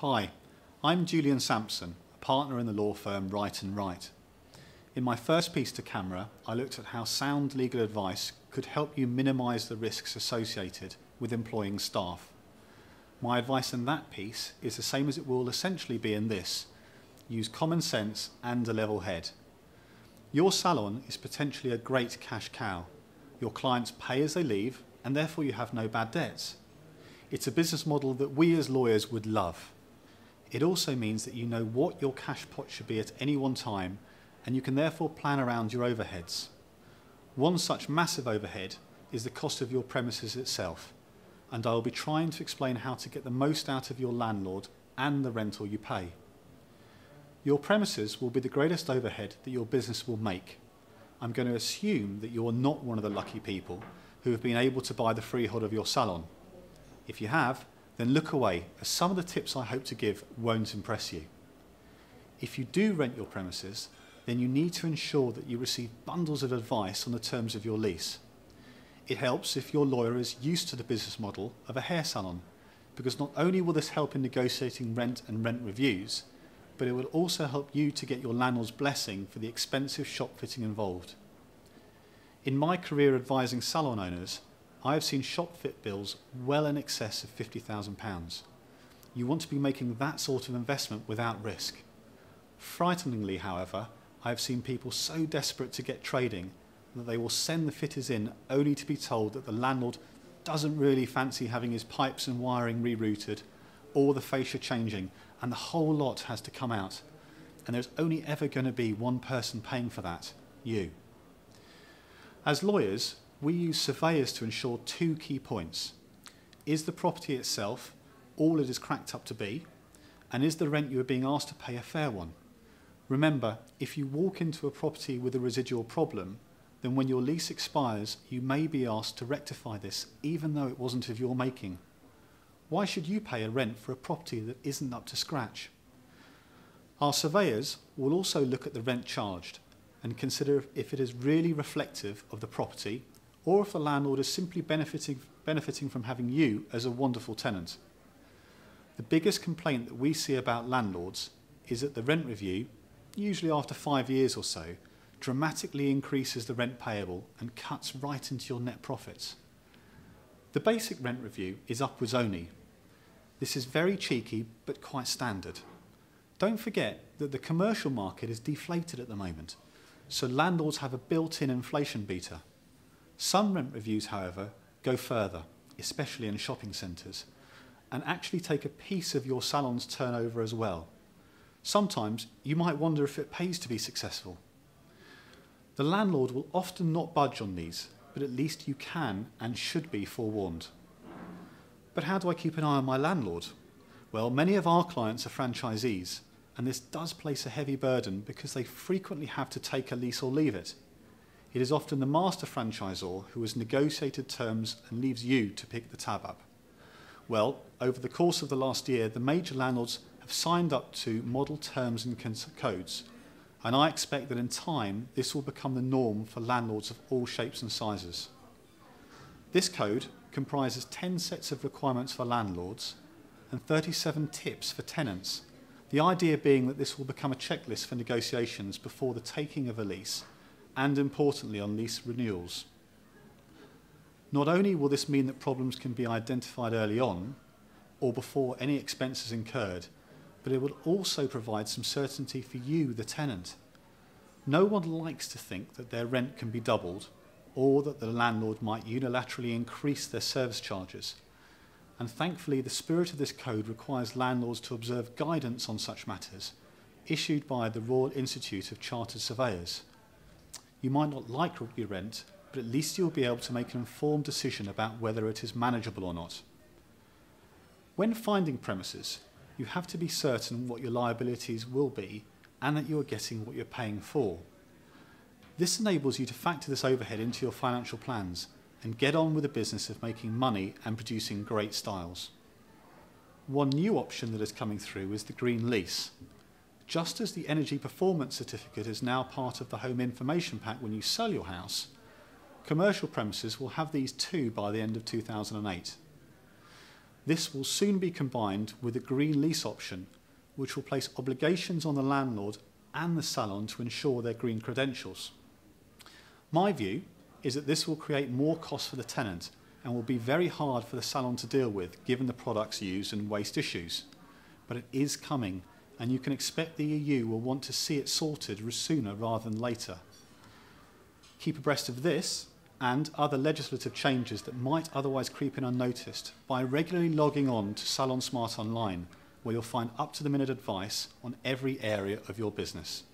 Hi, I'm Julian Sampson, a partner in the law firm Wright. In my first piece to camera, I looked at how sound legal advice could help you minimise the risks associated with employing staff. My advice in that piece is the same as it will essentially be in this: use common sense and a level head. Your salon is potentially a great cash cow. Your clients pay as they leave, and therefore you have no bad debts. It's a business model that we as lawyers would love. It also means that you know what your cash pot should be at any one time, and you can therefore plan around your overheads. One such massive overhead is the cost of your premises itself, and I will be trying to explain how to get the most out of your landlord and the rental you pay. Your premises will be the greatest overhead that your business will make. I'm going to assume that you're not one of the lucky people who have been able to buy the freehold of your salon. If you have, then look away, as some of the tips I hope to give won't impress you. If you do rent your premises, then you need to ensure that you receive bundles of advice on the terms of your lease. It helps if your lawyer is used to the business model of a hair salon, because not only will this help in negotiating rent and rent reviews, but it will also help you to get your landlord's blessing for the expensive shop fitting involved. In my career advising salon owners, I have seen shop fit bills well in excess of £50,000. You want to be making that sort of investment without risk. Frighteningly, however, I have seen people so desperate to get trading that they will send the fitters in only to be told that the landlord doesn't really fancy having his pipes and wiring rerouted or the fascia changing, and the whole lot has to come out. And there's only ever going to be one person paying for that: you. As lawyers, we use surveyors to ensure two key points. Is the property itself all it is cracked up to be? And is the rent you are being asked to pay a fair one? Remember, if you walk into a property with a residual problem, then when your lease expires, you may be asked to rectify this, even though it wasn't of your making. Why should you pay a rent for a property that isn't up to scratch? Our surveyors will also look at the rent charged and consider if it is really reflective of the property, or if the landlord is simply benefiting from having you as a wonderful tenant. The biggest complaint that we see about landlords is that the rent review, usually after 5 years or so, dramatically increases the rent payable and cuts right into your net profits. The basic rent review is upwards only. This is very cheeky but quite standard. Don't forget that the commercial market is deflated at the moment, so landlords have a built-in inflation beta. Some rent reviews, however, go further, especially in shopping centres, and actually take a piece of your salon's turnover as well. Sometimes you might wonder if it pays to be successful. The landlord will often not budge on these, but at least you can and should be forewarned. But how do I keep an eye on my landlord? Well, many of our clients are franchisees, and this does place a heavy burden because they frequently have to take a lease or leave it. It is often the master franchisor who has negotiated terms and leaves you to pick the tab up. Well, over the course of the last year, the major landlords have signed up to model terms and codes, and I expect that in time this will become the norm for landlords of all shapes and sizes. This code comprises 10 sets of requirements for landlords and 37 tips for tenants, the idea being that this will become a checklist for negotiations before the taking of a lease, and importantly on lease renewals. Not only will this mean that problems can be identified early on, or before any expense is incurred, but it will also provide some certainty for you, the tenant. No one likes to think that their rent can be doubled, or that the landlord might unilaterally increase their service charges. And thankfully, the spirit of this code requires landlords to observe guidance on such matters, issued by the Royal Institute of Chartered Surveyors. You might not like your rent, but at least you'll be able to make an informed decision about whether it is manageable or not. When finding premises, you have to be certain what your liabilities will be and that you are getting what you're paying for. This enables you to factor this overhead into your financial plans and get on with the business of making money and producing great styles. One new option that is coming through is the green lease. Just as the energy performance certificate is now part of the home information pack when you sell your house, commercial premises will have these too by the end of 2008. This will soon be combined with a green lease option, which will place obligations on the landlord and the salon to ensure their green credentials. My view is that this will create more costs for the tenant and will be very hard for the salon to deal with given the products used and waste issues. But it is coming, and you can expect the EU will want to see it sorted sooner rather than later. Keep abreast of this and other legislative changes that might otherwise creep in unnoticed by regularly logging on to Salon Smart Online, where you'll find up-to-the-minute advice on every area of your business.